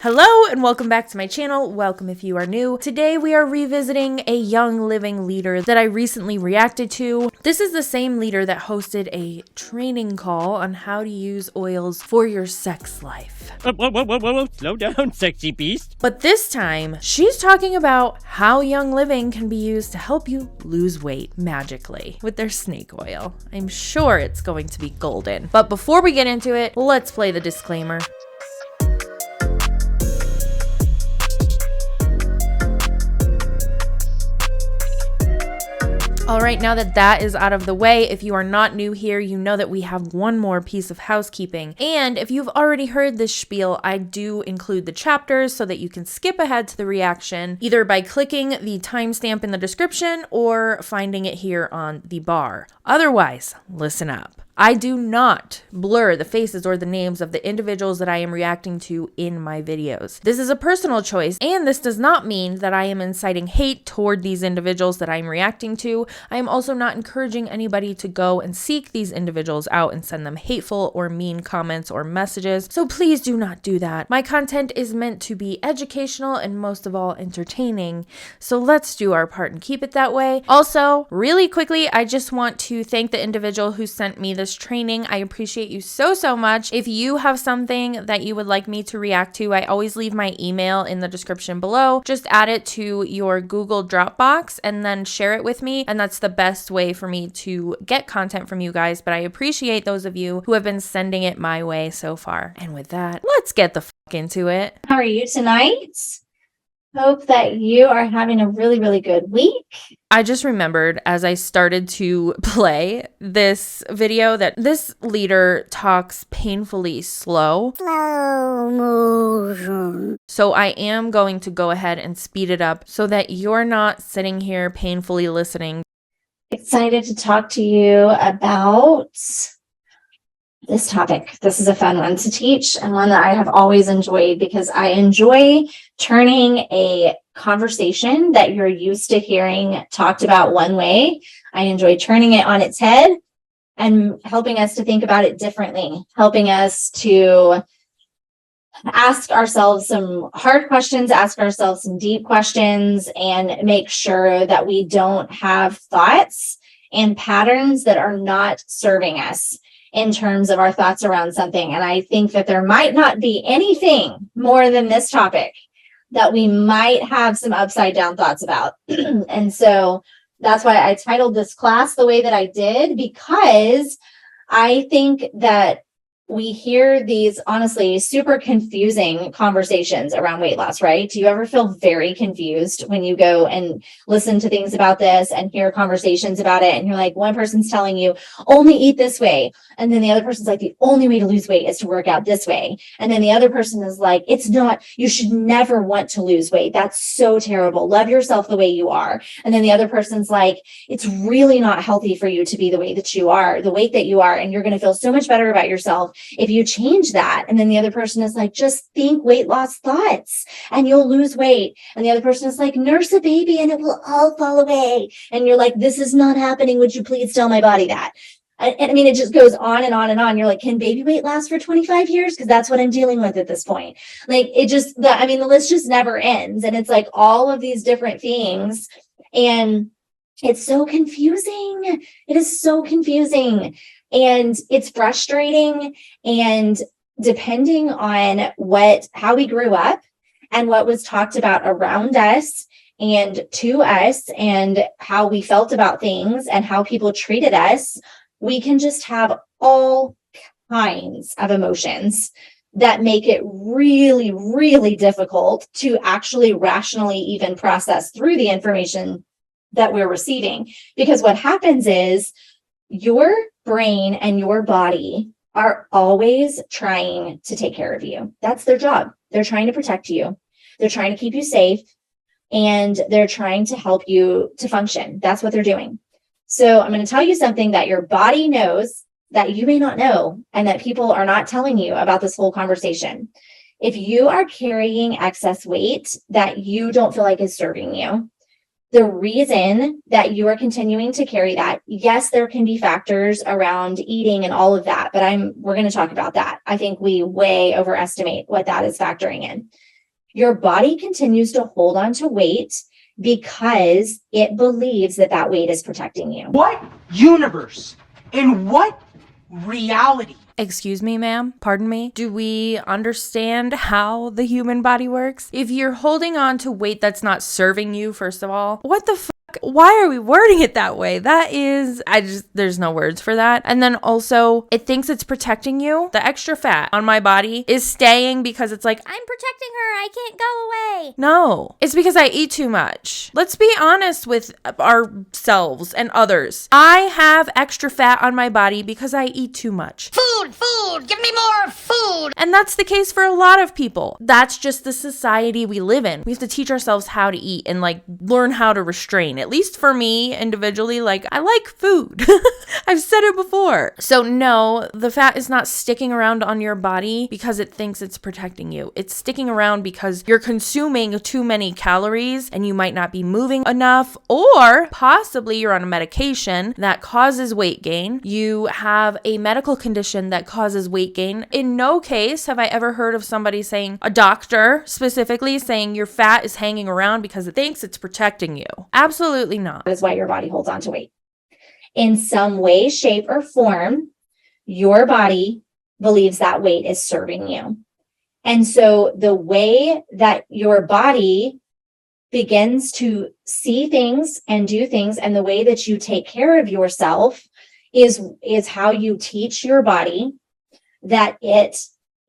Hello and welcome back to my channel. Welcome if you are new. Today we are revisiting a Young Living leader that I recently reacted to. This is the same leader that hosted a training call on how to use oils for your sex life. Whoa, slow down, sexy beast. But this time, she's talking about how Young Living can be used to help you lose weight magically with their snake oil. I'm sure it's going to be golden. But before we get into it, let's play the disclaimer. All right, now that that is out of the way, if you are not new here, you know that we have one more piece of housekeeping. And if you've already heard this spiel, I do include the chapters so that you can skip ahead to the reaction, either by clicking the timestamp in the description or finding it here on the bar. Otherwise, listen up. I do not blur the faces or the names of the individuals that I am reacting to in my videos. This is a personal choice, and this does not mean that I am inciting hate toward these individuals that I am reacting to. I am also not encouraging anybody to go and seek these individuals out and send them hateful or mean comments or messages, so please do not do that. My content is meant to be educational and most of all entertaining, so let's do our part and keep it that way. Also, really quickly, I just want to thank the individual who sent me this training. I appreciate you so much. If you have something that you would like me to react to, I always leave my email in the description below. Just add it to your Google Dropbox and then share it with me, and that's the best way for me to get content from you guys, but I appreciate those of you who have been sending it my way so far. And with that, let's get the fuck into it. How are you tonight? Hope that you are having a really good week. I just remembered as I started to play this video that this leader talks painfully slow. Slow motion. So I am going to go ahead and speed it up so that you're not sitting here painfully listening. Excited to talk to you about this topic. This is a fun one to teach and one that I have always enjoyed because I enjoy turning a conversation that you're used to hearing talked about one way. I enjoy turning it on its head and helping us to think about it differently, helping us to ask ourselves some hard questions, ask ourselves some deep questions, and make sure that we don't have thoughts and patterns that are not serving us in terms of our thoughts around something. And I think that there might not be anything more than this topic that we might have some upside down thoughts about. And so that's why I titled this class the way that I did, because I think that we hear these honestly super confusing conversations around weight loss, right? Do you ever feel very confused when you go and listen to things about this and hear conversations about it? And you're like, one person's telling you only eat this way. And then the other person's like, the only way to lose weight is to work out this way. And then the other person is like, it's not, you should never want to lose weight. That's so terrible. Love yourself the way you are. And then the other person's like, it's really not healthy for you to be the way that you are, the weight that you are. And you're going to feel so much better about yourself if you change that. And then the other person is like, just think weight loss thoughts and you'll lose weight. And the other person is like, nurse a baby and it will all fall away. And you're like, this is not happening. Would you please tell my body that? And I mean, it just goes on and on and on. You're like, can baby weight last for 25 years? Because that's what I'm dealing with at this point. Like the list just never ends. And it's like all of these different things. And it's so confusing. It is so confusing. And it's frustrating, and depending on how we grew up and what was talked about around us and to us and how we felt about things and how people treated us, we can just have all kinds of emotions that make it really difficult to actually rationally even process through the information that we're receiving. Because what happens is your brain and your body are always trying to take care of you. That's their job. They're trying to protect you. They're trying to keep you safe, and they're trying to help you to function. That's what they're doing. So I'm going to tell you something that your body knows that you may not know, and that people are not telling you about this whole conversation. If you are carrying excess weight that you don't feel like is serving you, the reason that you are continuing to carry that, yes, there can be factors around eating and all of that, but we're going to talk about that. I think we way overestimate what that is factoring in. Your body continues to hold on to weight because it believes that that weight is protecting you. What universe? In what reality? Excuse me, ma'am? Pardon me? Do we understand how the human body works? If you're holding on to weight that's not serving you, first of all, what the fuck? Why are we wording it that way? There's no words for that. And then also, it thinks it's protecting you. The extra fat on my body is staying because it's like, I'm protecting her. I can't go away. No, it's because I eat too much. Let's be honest with ourselves and others. I have extra fat on my body because I eat too much. Food, give me more food. And that's the case for a lot of people. That's just the society we live in. We have to teach ourselves how to eat and like learn how to restrain. At least for me individually, like I like food. I've said it before. So no, the fat is not sticking around on your body because it thinks it's protecting you. It's sticking around because you're consuming too many calories and you might not be moving enough, or possibly you're on a medication that causes weight gain. You have a medical condition that causes weight gain. In no case have I ever heard of somebody saying, a doctor specifically saying your fat is hanging around because it thinks it's protecting you. Absolutely not. That is why your body holds on to weight. In some way, shape, or form, your body believes that weight is serving you. And so the way that your body begins to see things and do things, and the way that you take care of yourself is how you teach your body that it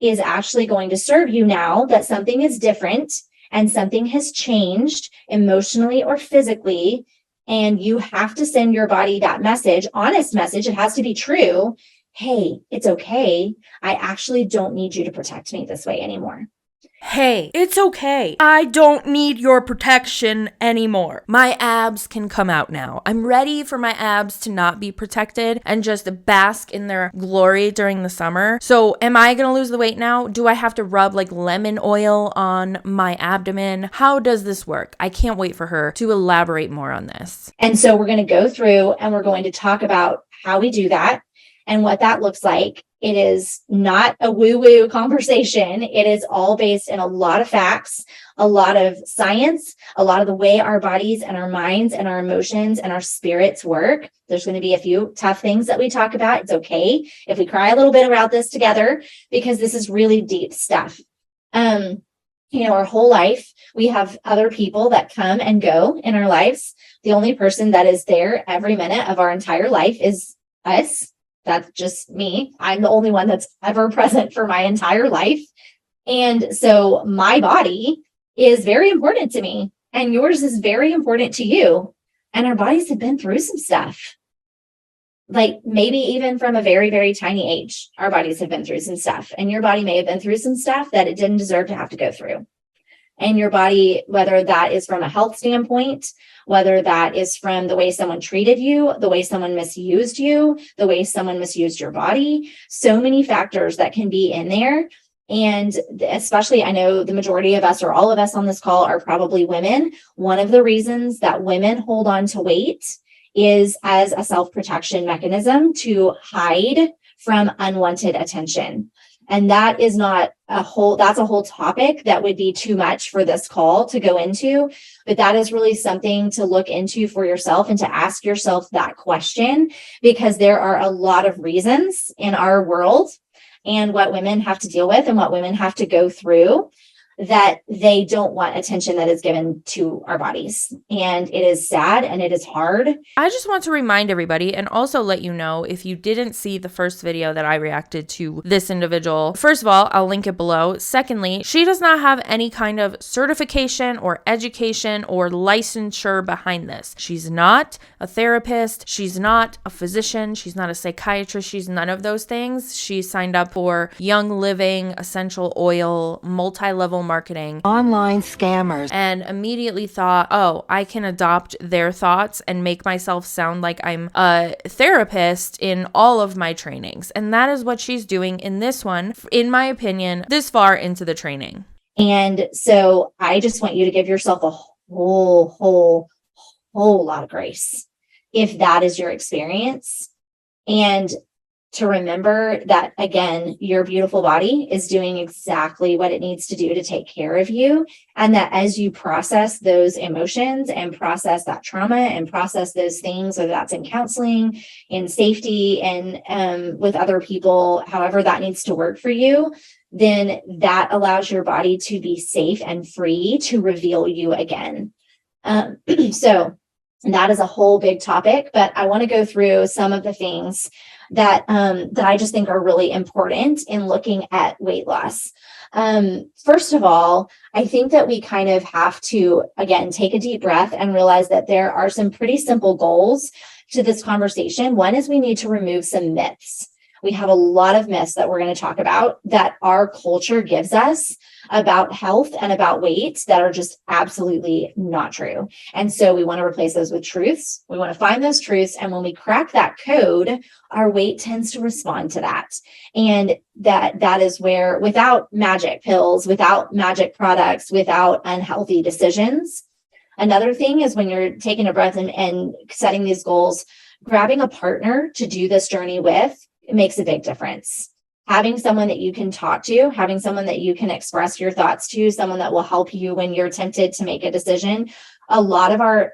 is actually going to serve you now, that something is different and something has changed emotionally or physically. And you have to send your body that message, honest message. It has to be true. Hey, it's okay. I actually don't need you to protect me this way anymore. Hey, it's okay. I don't need your protection anymore. My abs can come out now. I'm ready for my abs to not be protected and just bask in their glory during the summer. So am I going to lose the weight now? Do I have to rub like lemon oil on my abdomen? How does this work? I can't wait for her to elaborate more on this. And so we're going to go through and we're going to talk about how we do that and what that looks like. It is not a woo-woo conversation. It is all based in a lot of facts, a lot of science, a lot of the way our bodies and our minds and our emotions and our spirits work. There's going to be a few tough things that we talk about. It's okay if we cry a little bit about this together, because this is really deep stuff. Our whole life, we have other people that come and go in our lives. The only person that is there every minute of our entire life is us. That's just me. I'm the only one that's ever present for my entire life. And so my body is very important to me, and yours is very important to you. And our bodies have been through some stuff. Like maybe even from a very, very tiny age, our bodies have been through some stuff. And your body may have been through some stuff that it didn't deserve to have to go through. And your body, whether that is from a health standpoint, whether that is from the way someone treated you, the way someone misused you, the way someone misused your body, so many factors that can be in there. And especially, I know the majority of us or all of us on this call are probably women. One of the reasons that women hold on to weight is as a self-protection mechanism to hide from unwanted attention. And that is not that's a whole topic that would be too much for this call to go into, but that is really something to look into for yourself and to ask yourself that question, because there are a lot of reasons in our world and what women have to deal with and what women have to go through that they don't want attention that is given to our bodies. And it is sad and it is hard. I just want to remind everybody and also let you know, if you didn't see the first video that I reacted to this individual, first of all, I'll link it below. Secondly, she does not have any kind of certification or education or licensure behind this. She's not a therapist. She's not a physician. She's not a psychiatrist. She's none of those things. She signed up for Young Living, essential oil, multi-level marketing, Online scammers. and immediately thought, oh, I can adopt their thoughts and make myself sound like I'm a therapist in all of my trainings. And that is what she's doing in this one, in my opinion, this far into the training. And so I just want you to give yourself a whole lot of grace if that is your experience. And to remember that, again, your beautiful body is doing exactly what it needs to do to take care of you. And that as you process those emotions and process that trauma and process those things, whether that's in counseling, in safety, and with other people, however that needs to work for you, then that allows your body to be safe and free to reveal you again. So that is a whole big topic, but I want to go through some of the things that I just think are really important in looking at weight loss. First of all, I think that we kind of have to, again, take a deep breath and realize that there are some pretty simple goals to this conversation. One is we need to remove some myths. We have a lot of myths that we're going to talk about that our culture gives us about health and about weight that are just absolutely not true. And so we want to replace those with truths. We want to find those truths. And when we crack that code, our weight tends to respond to that. And that is where, without magic pills, without magic products, without unhealthy decisions. Another thing is when you're taking a breath and setting these goals, grabbing a partner to do this journey with, it makes a big difference. Having someone that you can talk to, having someone that you can express your thoughts to, someone that will help you when you're tempted to make a decision. A lot of our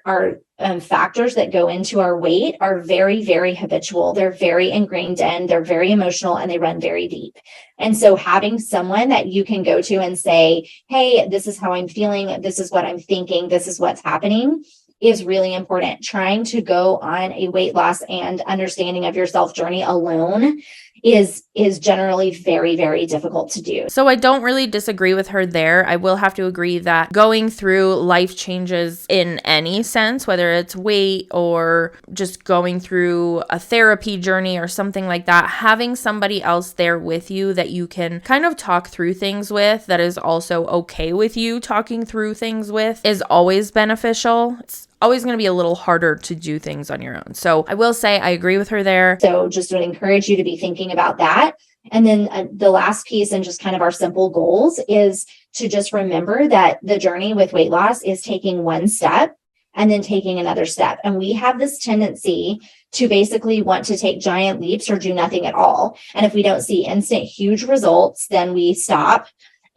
factors that go into our weight are very, very habitual. They're very ingrained in, they're very emotional, and they run very deep. And so having someone that you can go to and say, hey, this is how I'm feeling, this is what I'm thinking, this is what's happening, is really important. Trying to go on a weight loss and understanding of yourself journey alone is generally very, very difficult to do. So I don't really disagree with her there. I will have to agree that going through life changes in any sense, whether it's weight or just going through a therapy journey or something like that, having somebody else there with you that you can kind of talk through things with, that is also okay with you talking through things with, is always beneficial. It's always going to be a little harder to do things on your own. So I will say I agree with her there. So just would encourage you to be thinking about that. And then the last piece and just kind of our simple goals is to just remember that the journey with weight loss is taking one step and then taking another step. And we have this tendency to basically want to take giant leaps or do nothing at all. And if we don't see instant huge results, then we stop.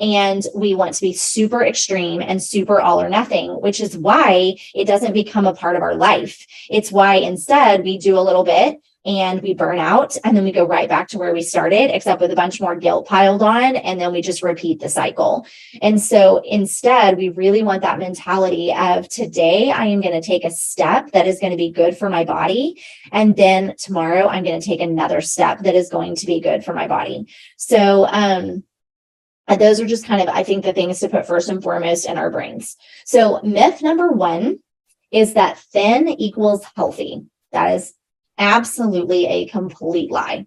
And we want to be super extreme and super all or nothing, which is why it doesn't become a part of our life. It's why instead we do a little bit and we burn out and then we go right back to where we started, except with a bunch more guilt piled on. And then we just repeat the cycle. And so instead, we really want that mentality of today, I am going to take a step that is going to be good for my body. And then tomorrow, I'm going to take another step that is going to be good for my body. So, those are just kind of, I think, the things to put first and foremost in our brains. So myth number one is that thin equals healthy. That is absolutely a complete lie.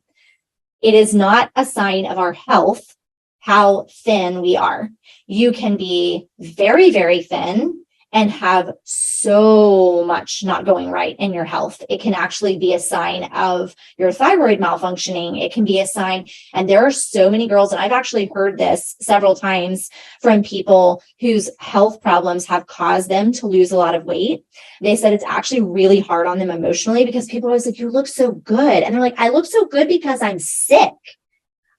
It is not a sign of our health how thin we are. You can be very, very thin and have so much not going right in your health. It can actually be a sign of your thyroid malfunctioning. It can be a sign, and there are so many girls, and I've actually heard this several times from people whose health problems have caused them to lose a lot of weight. They said it's actually really hard on them emotionally because people are always like, you look so good. And they're like, I look so good because I'm sick.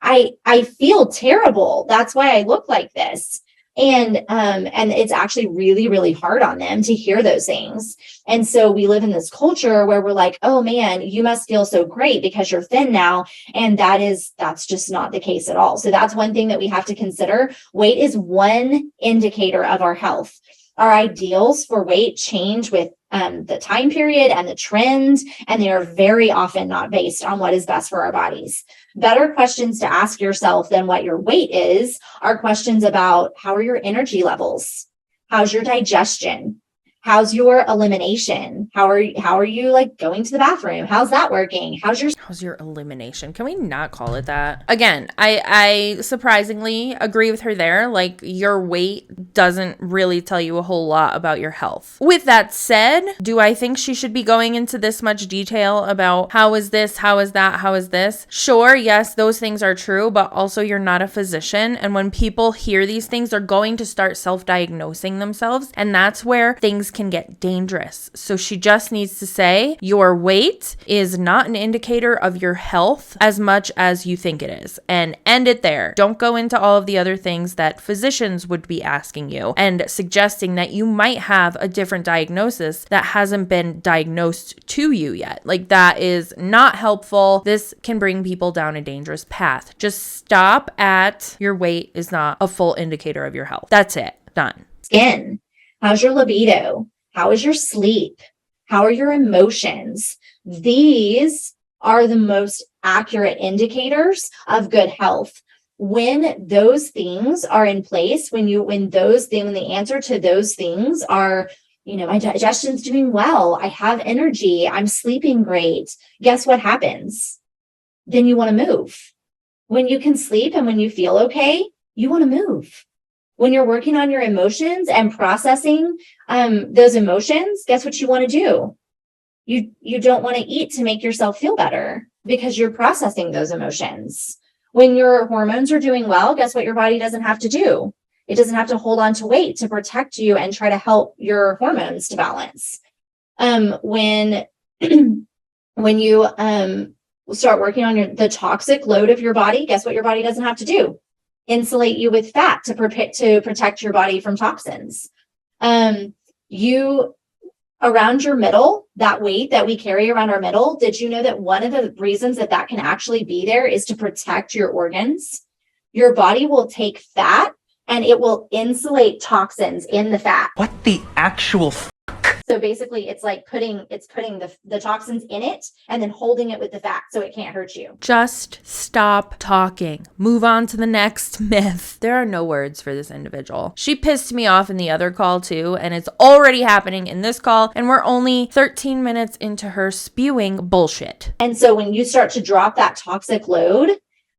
I feel terrible. That's why I look like this. And it's actually really, really hard on them to hear those things. And so we live in this culture where we're like, oh man, you must feel so great because you're thin now. And that's just not the case at all. So that's one thing that we have to consider. Weight is one indicator of our health. Our ideals for weight change with the time period and the trend, and they are very often not based on what is best for our bodies. Better questions to ask yourself than what your weight is are questions about how are your energy levels? How's your digestion? How's your elimination? How are you like going to the bathroom? How's that working? How's your elimination? Can we not call it that? Again, I surprisingly agree with her there. Like, your weight doesn't really tell you a whole lot about your health. With that said, do I think she should be going into this much detail about how is this, how is that, how is this? Sure, yes, those things are true, but also you're not a physician. And when people hear these things, they're going to start self-diagnosing themselves. And that's where things can get dangerous. So she just needs to say, your weight is not an indicator of your health as much as you think it is, and end it there. Don't go into all of the other things that physicians would be asking you and suggesting that you might have a different diagnosis that hasn't been diagnosed to you yet. Like, that is not helpful. This can bring people down a dangerous path. Just stop at your weight is not a full indicator of your health. That's it. Done. Skin. How's your libido? How is your sleep? How are your emotions? These are the most accurate indicators of good health. When those things are in place, when the answer to those things are, my digestion's doing well, I have energy, I'm sleeping great, guess what happens? Then you want to move. When you can sleep and when you feel okay, you want to move. When you're working on your emotions and processing those emotions, guess what you want to do? You don't want to eat to make yourself feel better because you're processing those emotions. When your hormones are doing well, guess what your body doesn't have to do? It doesn't have to hold on to weight to protect you and try to help your hormones to balance. When you start working on the toxic load of your body, guess what your body doesn't have to do? Insulate you with fat to protect your body from toxins. Around your middle, that weight that we carry around our middle, did you know that one of the reasons that can actually be there is to protect your organs? Your body will take fat and it will insulate toxins in the fat. What the actual So basically it's like putting the toxins in it and then holding it with the fat so it can't hurt you. Just stop talking. Move on to the next myth. There are no words for this individual. She pissed me off in the other call too, and it's already happening in this call, and we're only 13 minutes into her spewing bullshit. And so when you start to drop that toxic load,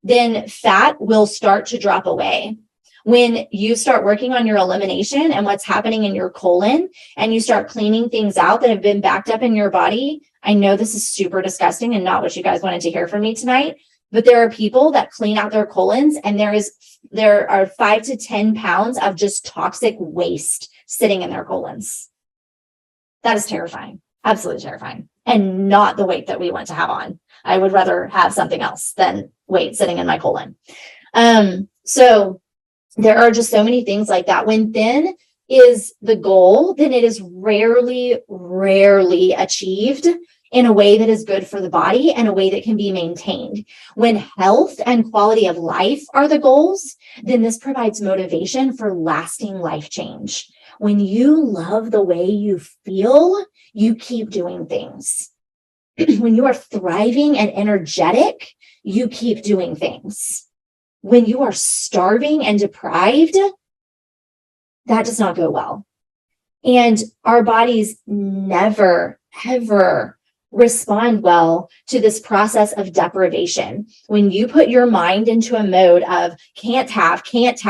then fat will start to drop away. When you start working on your elimination and what's happening in your colon, and you start cleaning things out that have been backed up in your body, I know this is super disgusting and not what you guys wanted to hear from me tonight, but there are people that clean out their colons and there are 5 to 10 pounds of just toxic waste sitting in their colons. That is terrifying, absolutely terrifying, and not the weight that we want to have on. I would rather have something else than weight sitting in my colon. So there are just so many things like that. When thin is the goal, then it is rarely achieved in a way that is good for the body and a way that can be maintained. When health and quality of life are the goals, then this provides motivation for lasting life change. When you love the way you feel, you keep doing things. When you are thriving and energetic, you keep doing things. When you are starving and deprived, that does not go well. And our bodies never, ever respond well to this process of deprivation. When you put your mind into a mode of can't have, can't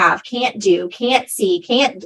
do, can't see, can't,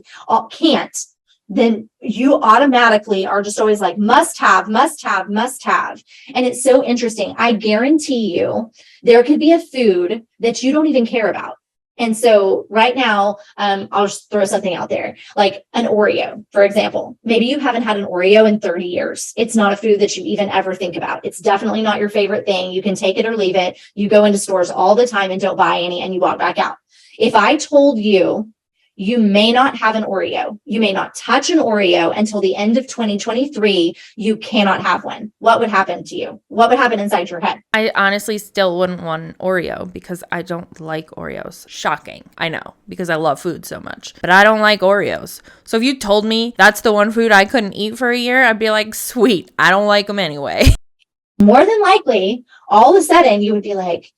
then you automatically are just always like must have. And it's so interesting. I guarantee you there could be a food that you don't even care about. And so right now, I'll just throw something out there, like an Oreo, for example. Maybe you haven't had an Oreo in 30 years. It's not a food that you even ever think about. It's definitely not your favorite thing. You can take it or leave it. You go into stores all the time and don't buy any and you walk back out. If I told you, you may not have an Oreo, you may not touch an Oreo until the end of 2023, you cannot have one. What would happen to you? What would happen inside your head? I honestly still wouldn't want an Oreo because I don't like Oreos. Shocking. I know, because I love food so much, but I don't like Oreos. So if you told me that's the one food I couldn't eat for a year, I'd be like, sweet, I don't like them anyway. More than likely, all of a sudden you would be like,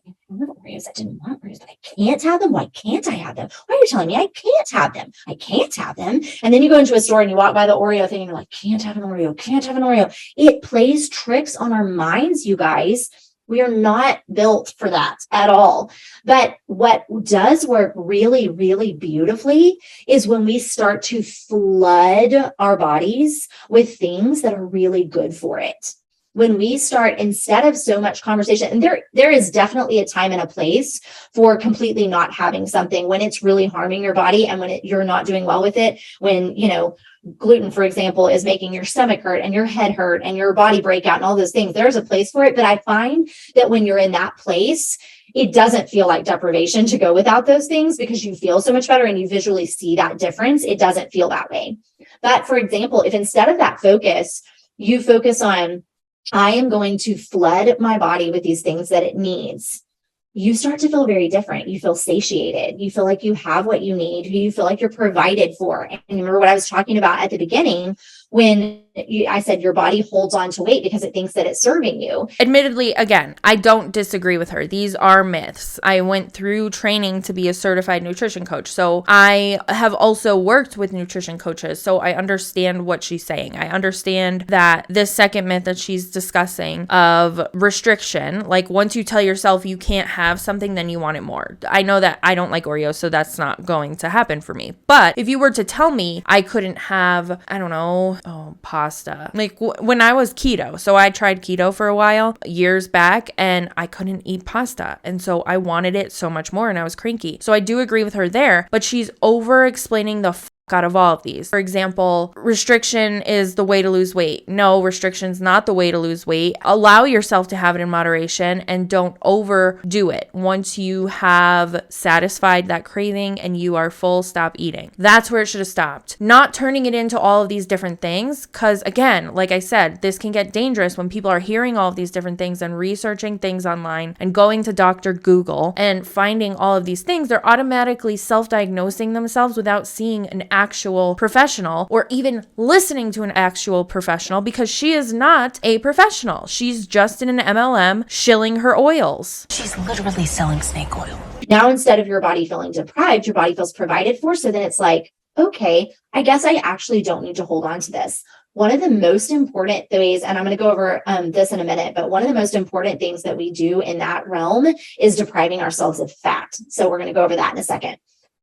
I love Oreos. I didn't want Oreos, but I can't have them. Why can't I have them? Why are you telling me I can't have them? I can't have them. And then you go into a store and you walk by the Oreo thing and you're like, can't have an Oreo, can't have an Oreo. It plays tricks on our minds, you guys. We are not built for that at all. But what does work really, really beautifully is when we start to flood our bodies with things that are really good for it. when we start, instead of so much conversation, and there is definitely a time and a place for completely not having something when it's really harming your body and when you're not doing well with it, when, gluten, for example, is making your stomach hurt and your head hurt and your body break out and all those things. There's a place for it. But I find that when you're in that place, it doesn't feel like deprivation to go without those things because you feel so much better and you visually see that difference. It doesn't feel that way. But for example, if instead of that focus, you focus on, I am going to flood my body with these things that it needs, you start to feel very different. You feel satiated. You feel like you have what you need. You feel like you're provided for. And remember what I was talking about at the beginning when I said your body holds on to weight because it thinks that it's serving you. Admittedly, again, I don't disagree with her. These are myths. I went through training to be a certified nutrition coach. So I have also worked with nutrition coaches. So I understand what she's saying. I understand that this second myth that she's discussing of restriction, like once you tell yourself you can't have something, then you want it more. I know that I don't like Oreos, so that's not going to happen for me. But if you were to tell me I couldn't have, I don't know, pasta. Like when I was keto, so I tried keto for a while years back and I couldn't eat pasta. And so I wanted it so much more and I was cranky. So I do agree with her there, but she's over explaining the out of all of these. For example, restriction is the way to lose weight. No, restriction's not the way to lose weight. Allow yourself to have it in moderation and don't overdo it. Once you have satisfied that craving and you are full, stop eating. That's where it should have stopped. Not turning it into all of these different things, because again, like I said, this can get dangerous when people are hearing all of these different things and researching things online and going to Dr. Google and finding all of these things. They're automatically self-diagnosing themselves without seeing an actual professional or even listening to an actual professional, because she is not a professional. She's just in an MLM shilling her oils. She's literally selling snake oil. Now, instead of your body feeling deprived, your body feels provided for. So then it's like, okay, I guess I actually don't need to hold on to this. One of the most important ways, and I'm going to go over this in a minute, but one of the most important things that we do in that realm is depriving ourselves of fat. So we're going to go over that in a second.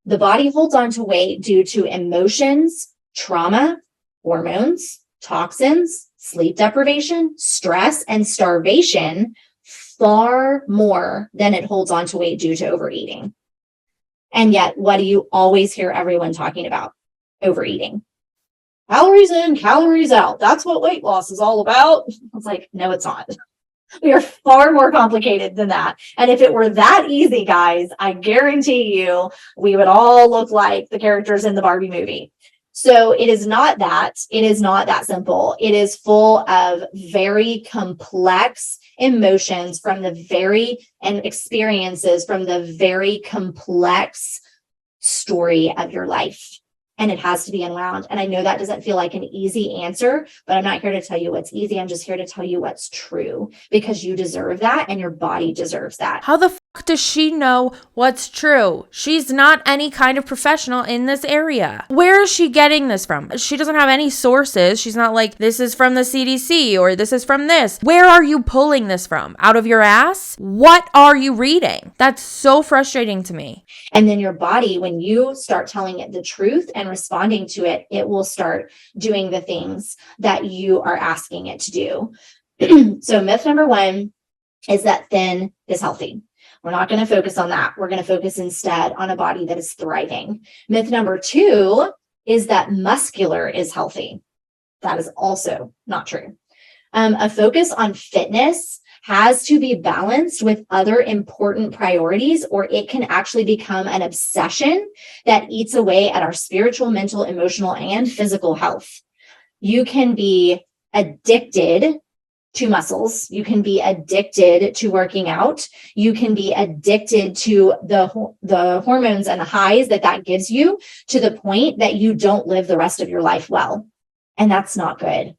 The body holds on to weight due to emotions, trauma, hormones, toxins, sleep deprivation, stress, and starvation far more than it holds on to weight due to overeating. And yet, what do you always hear everyone talking about? Overeating. Calories in, calories out. That's what weight loss is all about. I was like, no, it's not. We are far more complicated than that. And if it were that easy, guys, I guarantee you we would all look like the characters in the Barbie movie. So it is not that. It is not that simple. It is full of very complex emotions and experiences from the very complex story of your life. And it has to be unwound. And I know that doesn't feel like an easy answer, but I'm not here to tell you what's easy. I'm just here to tell you what's true, because you deserve that and your body deserves that. How the fuck does she know what's true? She's not any kind of professional in this area. Where is she getting this from? She doesn't have any sources. She's not like, this is from the CDC or this is from this. Where are you pulling this from? Out of your ass? What are you reading? That's so frustrating to me. And then your body, when you start telling it the truth and responding to it, it will start doing the things that you are asking it to do. So myth number one is that thin is healthy. We're not going to focus on that. We're going to focus instead on a body that is thriving. Myth number two is that muscular is healthy. That is also not true. A focus on fitness has to be balanced with other important priorities, or it can actually become an obsession that eats away at our spiritual, mental, emotional, and physical health. You can be addicted to muscles. You can be addicted to working out. You can be addicted to the hormones and the highs that gives you, to the point that you don't live the rest of your life well. And that's not good.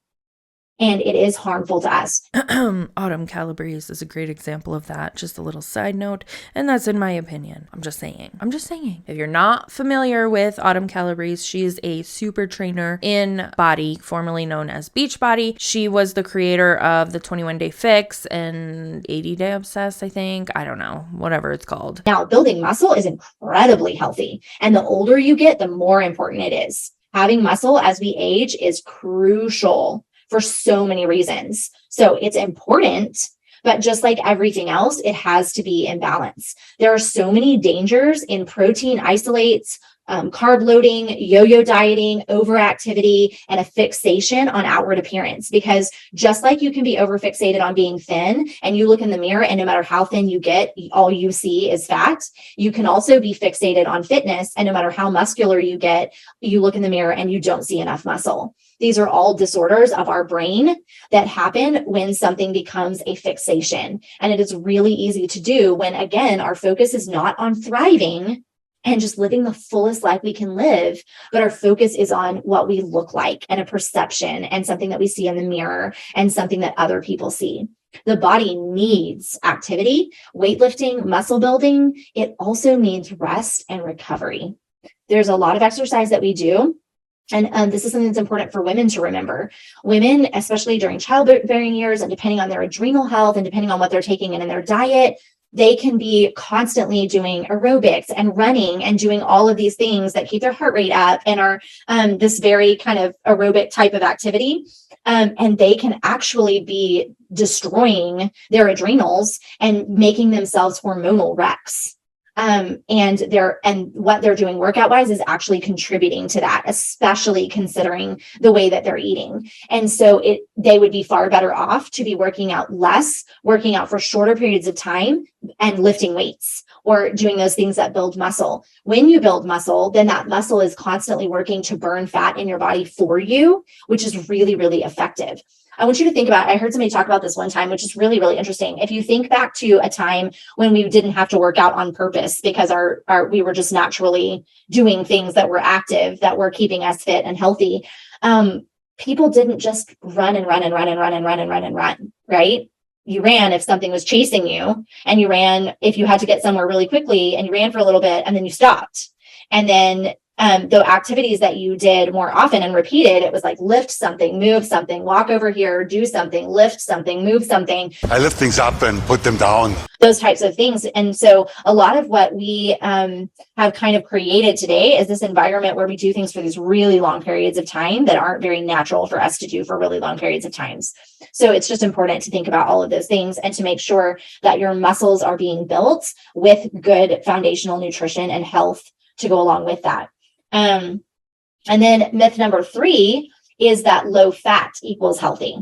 And it is harmful to us. Autumn Calabrese is a great example of that. Just a little side note. And that's in my opinion. I'm just saying. If you're not familiar with Autumn Calabrese, she is a super trainer in body, formerly known as Beachbody. She was the creator of the 21 Day Fix and 80 Day Obsessed, I think. I don't know. Whatever it's called. Now, building muscle is incredibly healthy. And the older you get, the more important it is. Having muscle as we age is crucial for so many reasons. So it's important, but just like everything else, it has to be in balance. There are so many dangers in protein isolates, carb loading, yo-yo dieting, overactivity, and a fixation on outward appearance. Because just like you can be overfixated on being thin and you look in the mirror and no matter how thin you get, all you see is fat, you can also be fixated on fitness. And no matter how muscular you get, you look in the mirror and you don't see enough muscle. These are all disorders of our brain that happen when something becomes a fixation. And it is really easy to do when, again, our focus is not on thriving and just living the fullest life we can live, but our focus is on what we look like and a perception and something that we see in the mirror and something that other people see. The body needs activity, weightlifting, muscle building. It also needs rest and recovery. There's a lot of exercise that we do. And this is something that's important for women to remember. Women, especially during childbearing years and depending on their adrenal health and depending on what they're taking in their diet, they can be constantly doing aerobics and running and doing all of these things that keep their heart rate up and are this very kind of aerobic type of activity. And they can actually be destroying their adrenals and making themselves hormonal wrecks. And what they're doing workout wise is actually contributing to that, especially considering the way that they're eating. And so they would be far better off to be working out less, working out for shorter periods of time and lifting weights or doing those things that build muscle. When you build muscle, then that muscle is constantly working to burn fat in your body for you, which is really, really effective. I want you to think about, I heard somebody talk about this one time, which is really, really interesting. If you think back to a time when we didn't have to work out on purpose because we were just naturally doing things that were active, that were keeping us fit and healthy. People didn't just run, right? You ran if something was chasing you, and you ran if you had to get somewhere really quickly, and you ran for a little bit and then you stopped. And then the activities that you did more often and repeated, it was like lift something, move something, walk over here, do something, lift something, move something. I lift things up and put them down. Those types of things. And so a lot of what we have kind of created today is this environment where we do things for these really long periods of time that aren't very natural for us to do for really long periods of times. So it's just important to think about all of those things and to make sure that your muscles are being built with good foundational nutrition and health to go along with that. And then myth number 3 is that low fat equals healthy.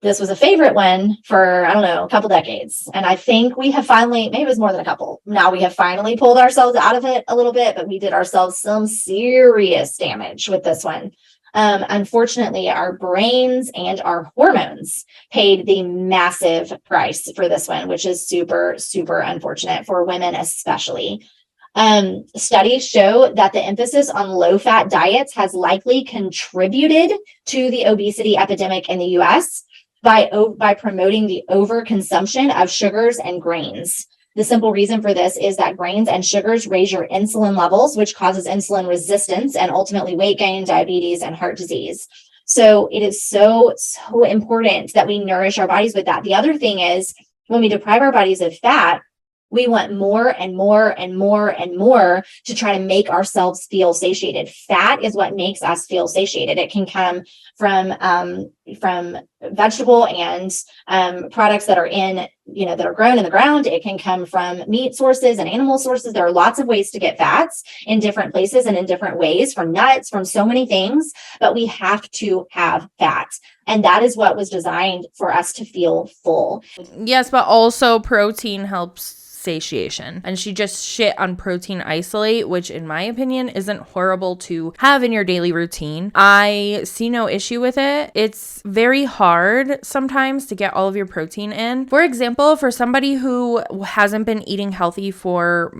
This was a favorite one for, a couple decades. And I think we have finally, maybe it was more than a couple. Now we have finally pulled ourselves out of it a little bit, but we did ourselves some serious damage with this one. Unfortunately, our brains and our hormones paid the massive price for this one, which is super, super unfortunate for women, especially. Studies show that the emphasis on low-fat diets has likely contributed to the obesity epidemic in the US by promoting the overconsumption of sugars and grains. The simple reason for this is that grains and sugars raise your insulin levels, which causes insulin resistance and ultimately weight gain, diabetes, and heart disease. So it is so, so important that we nourish our bodies with that. The other thing is when we deprive our bodies of fat, we want more and more and more and more to try to make ourselves feel satiated. Fat is what makes us feel satiated. It can come from vegetable and products that are that are grown in the ground. It can come from meat sources and animal sources. There are lots of ways to get fats in different places and in different ways, from nuts, from so many things, but we have to have fat. And that is what was designed for us to feel full. Yes, but also protein helps satiation. And she just shit on protein isolate, which in my opinion isn't horrible to have in your daily routine. I see no issue with it. It's very hard sometimes to get all of your protein in. For example, for somebody who hasn't been eating healthy for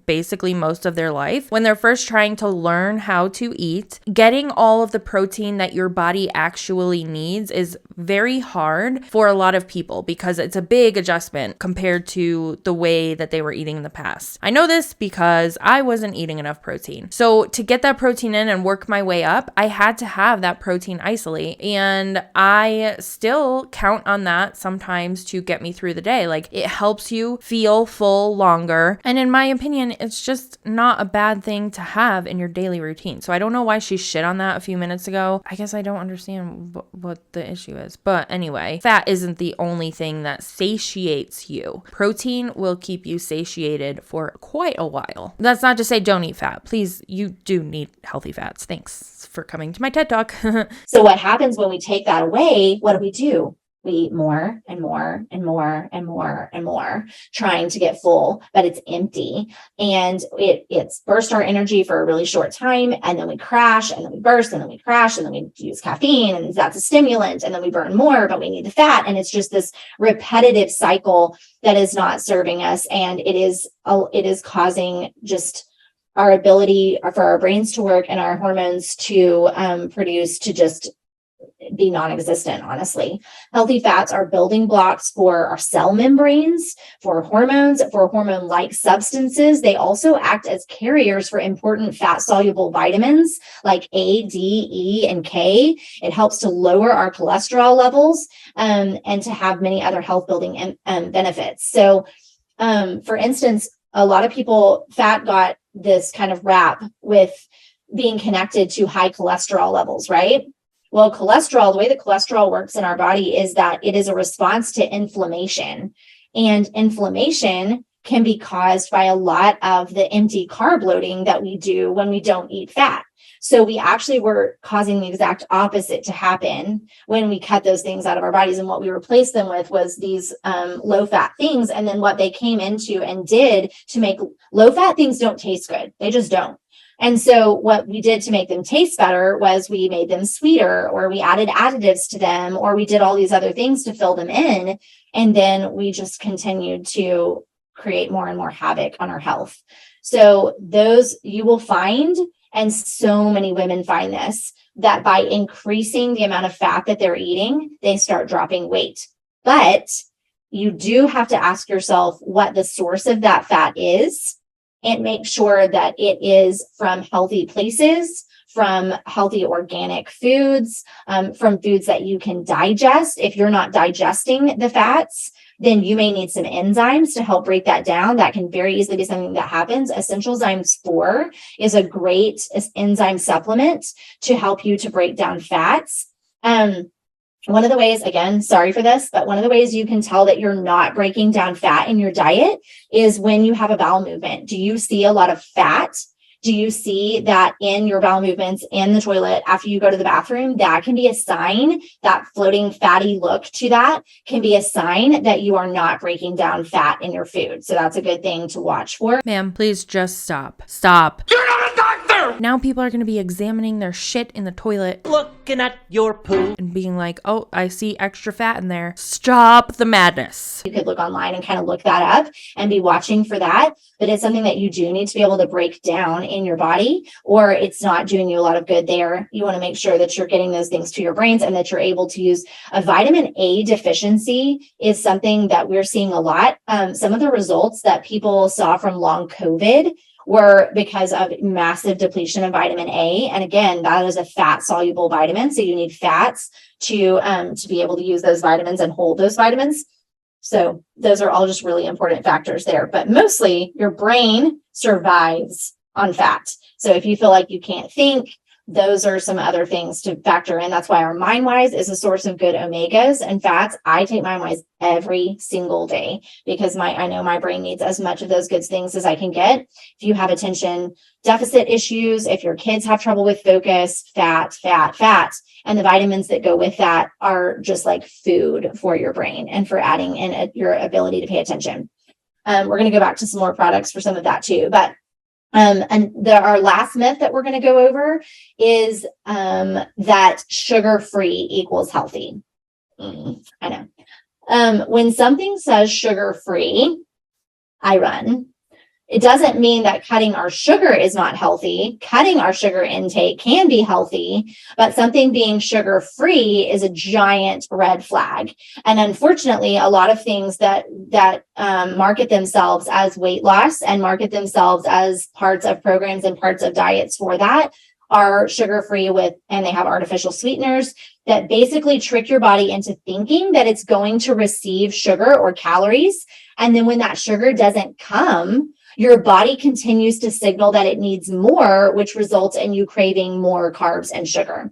basically most of their life, when they're first trying to learn how to eat, getting all of the protein that your body actually needs is very hard for a lot of people because it's a big adjustment compared to the way way that they were eating in the past. I know this because I wasn't eating enough protein. So to get that protein in and work my way up, I had to have that protein isolate. And I still count on that sometimes to get me through the day. Like, it helps you feel full longer. And in my opinion, it's just not a bad thing to have in your daily routine. So I don't know why she shit on that a few minutes ago. I guess I don't understand what the issue is. But anyway, fat isn't the only thing that satiates you. Protein will keep you satiated for quite a while. That's not to say don't eat fat. Please, you do need healthy fats. Thanks for coming to my TED Talk. So what happens when we take that away? What do? We eat more and more and more and more and more, trying to get full, but it's empty. And it's burst our energy for a really short time. And then we crash, and then we burst, and then we crash, and then we use caffeine, and that's a stimulant. And then we burn more, but we need the fat. And it's just this repetitive cycle that is not serving us. And it is causing just our ability for our brains to work and our hormones to produce to just be non-existent, honestly. Healthy fats are building blocks for our cell membranes, for hormones, for hormone-like substances. They also act as carriers for important fat-soluble vitamins like A, D, E, and K. It helps to lower our cholesterol levels and to have many other health-building benefits. So, for instance, a lot of people, fat got this kind of rap with being connected to high cholesterol levels, right? Well, cholesterol, the way that cholesterol works in our body is that it is a response to inflammation. And inflammation can be caused by a lot of the empty carb loading that we do when we don't eat fat. So we actually were causing the exact opposite to happen when we cut those things out of our bodies. And what we replaced them with was these low-fat things. And then what they came into and did to make low-fat things don't taste good. They just don't. And so what we did to make them taste better was we made them sweeter, or we added additives to them, or we did all these other things to fill them in. And then we just continued to create more and more havoc on our health. So those you will find, and so many women find this, that by increasing the amount of fat that they're eating, they start dropping weight. But you do have to ask yourself what the source of that fat is, and make sure that it is from healthy places, from healthy organic foods, from foods that you can digest. If you're not digesting the fats, then you may need some enzymes to help break that down. That can very easily be something that happens. Essential Zymes 4 is a great enzyme supplement to help you to break down fats. One of the ways, again, sorry for this, but one of the ways you can tell that you're not breaking down fat in your diet is when you have a bowel movement. Do you see a lot of fat? Do you see that in your bowel movements in the toilet after you go to the bathroom? That can be a sign, that floating fatty look to that can be a sign that you are not breaking down fat in your food. So that's a good thing to watch for. Ma'am, please just stop. Stop. You're not a doctor! Now people are going to be examining their shit in the toilet. Looking at your poo. And being like, oh, I see extra fat in there. Stop the madness. You could look online and kind of look that up and be watching for that. But it's something that you do need to be able to break down in your body, or it's not doing you a lot of good there. You want to make sure that you're getting those things to your brains and that you're able to use a vitamin A deficiency is something that we're seeing a lot. Some of the results that people saw from long COVID were because of massive depletion of vitamin A. And again, that is a fat soluble vitamin. So you need fats to be able to use those vitamins and hold those vitamins. So those are all just really important factors there, but mostly your brain survives on fat. So if you feel like you can't think, those are some other things to factor in. That's why our MindWise is a source of good omegas and fats. I take MindWise every single day because I know my brain needs as much of those good things as I can get. If you have attention deficit issues, if your kids have trouble with focus, fat, and the vitamins that go with that are just like food for your brain and for adding in your ability to pay attention. We're going to go back to some more products for some of that too, but our last myth that we're going to go over is that sugar-free equals healthy. I know. When something says sugar-free, I run. It doesn't mean that cutting our sugar is not healthy. Cutting our sugar intake can be healthy, but something being sugar-free is a giant red flag. And unfortunately, a lot of things that market themselves as weight loss and market themselves as parts of programs and parts of diets for that are sugar-free and they have artificial sweeteners that basically trick your body into thinking that it's going to receive sugar or calories. And then when that sugar doesn't come, your body continues to signal that it needs more, which results in you craving more carbs and sugar.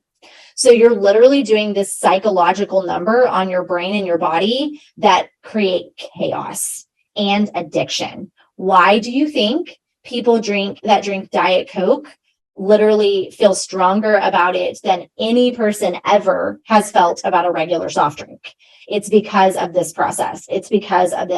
So you're literally doing this psychological number on your brain and your body that create chaos and addiction. Why do you think people drink Diet Coke literally feel stronger about it than any person ever has felt about a regular soft drink? It's because of this process. It's because of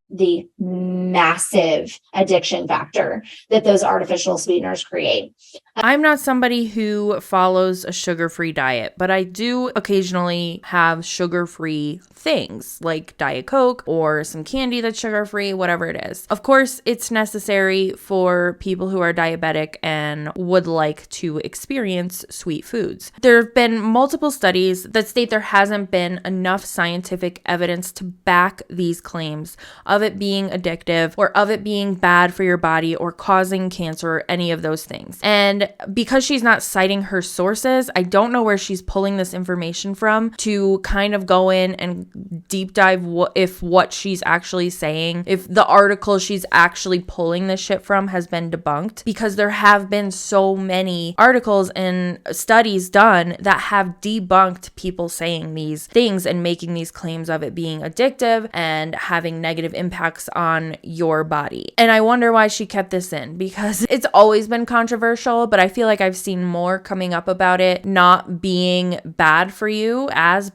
the massive addiction factor that those artificial sweeteners create. I'm not somebody who follows a sugar-free diet, but I do occasionally have sugar-free things like Diet Coke or some candy that's sugar-free, whatever it is. Of course, it's necessary for people who are diabetic and would like to experience sweet foods. There have been multiple studies that state there hasn't been enough scientific evidence to back these claims of it being addictive or of it being bad for your body or causing cancer or any of those things. And because she's not citing her sources, I don't know where she's pulling this information from to kind of go in and deep dive if what she's actually saying, if the article she's actually pulling this shit from has been debunked, because there have been so many articles and studies done that have debunked people saying these things and making these claims of it being addictive and having negative impacts on your body. And I wonder why she kept this in, because it's always been controversial, but I feel like I've seen more coming up about it not being bad for you as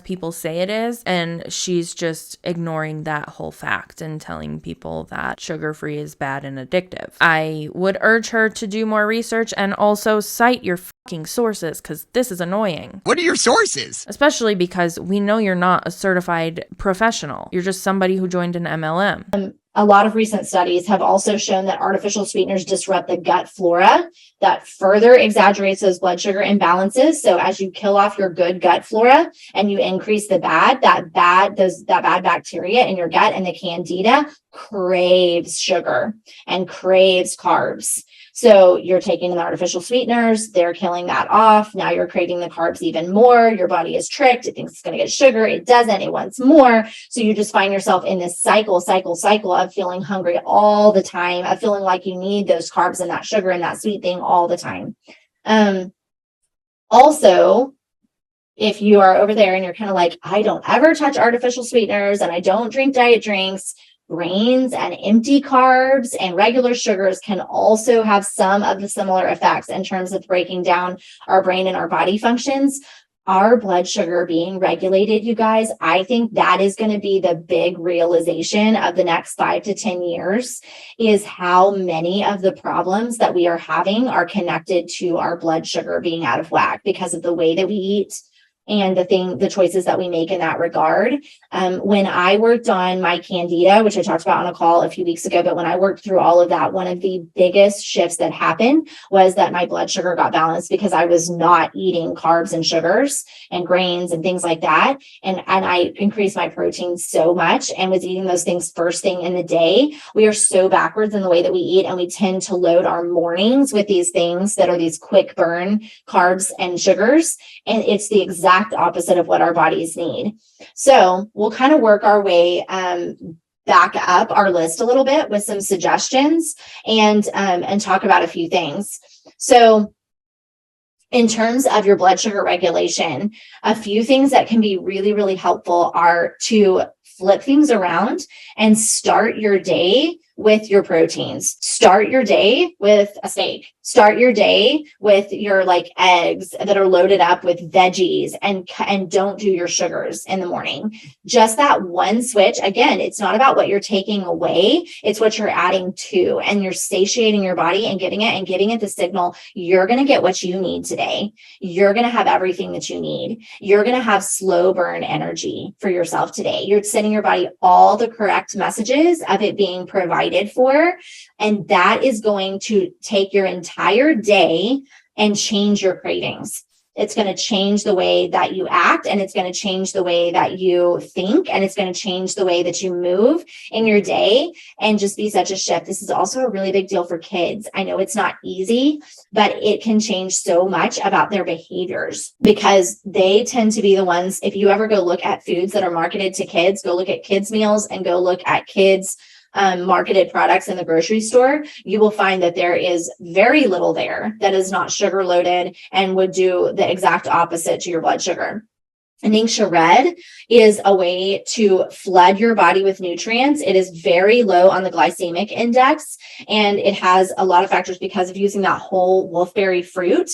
people say it is. And she's just ignoring that whole fact and telling people that sugar-free is bad and addictive. I would urge her to do more research and also cite your fucking sources, because this is annoying. What are your sources? Especially because we know you're not a certified professional. You're just somebody who joined an MLM. A lot of recent studies have also shown that artificial sweeteners disrupt the gut flora that further exaggerates those blood sugar imbalances. So as you kill off your good gut flora and you increase the bad bacteria in your gut, and the candida craves sugar and craves carbs. So you're taking the artificial sweeteners, they're killing that off. Now you're craving the carbs even more. Your body is tricked. It thinks it's going to get sugar. It doesn't. It wants more. So you just find yourself in this cycle of feeling hungry all the time, of feeling like you need those carbs and that sugar and that sweet thing all the time. Also, if you are over there and you're kind of like, I don't ever touch artificial sweeteners and I don't drink diet drinks, grains and empty carbs and regular sugars can also have some of the similar effects in terms of breaking down our brain and our body functions. Our blood sugar being regulated, you guys, I think that is going to be the big realization of the next 5 to 10 years, is how many of the problems that we are having are connected to our blood sugar being out of whack because of the way that we eat and the choices that we make in that regard. When I worked on my candida, which I talked about on a call a few weeks ago, but when I worked through all of that, one of the biggest shifts that happened was that my blood sugar got balanced because I was not eating carbs and sugars and grains and things like that. And I increased my protein so much and was eating those things first thing in the day. We are so backwards in the way that we eat, and we tend to load our mornings with these things that are these quick burn carbs and sugars. And it's the exact opposite of what our bodies need. So we'll kind of work our way back up our list a little bit with some suggestions and talk about a few things. So in terms of your blood sugar regulation, a few things that can be really, really helpful are to flip things around and start your day with your proteins. Start your day with a steak. Start your day with your eggs that are loaded up with veggies, and don't do your sugars in the morning. Just that one switch. Again, it's not about what you're taking away. It's what you're adding to, and you're satiating your body and giving it the signal. You're going to get what you need today. You're going to have everything that you need. You're going to have slow burn energy for yourself today. You're sending your body all the correct messages of it being provided excited for. And that is going to take your entire day and change your cravings. It's going to change the way that you act, and it's going to change the way that you think, and it's going to change the way that you move in your day and just be such a shift. This is also a really big deal for kids. I know it's not easy, but it can change so much about their behaviors because they tend to be the ones, if you ever go look at foods that are marketed to kids, go look at kids' meals and go look at kids' marketed products in the grocery store, you will find that there is very little there that is not sugar loaded and would do the exact opposite to your blood sugar. NingXia Red is a way to flood your body with nutrients. It is very low on the glycemic index, and it has a lot of factors because of using that whole wolfberry fruit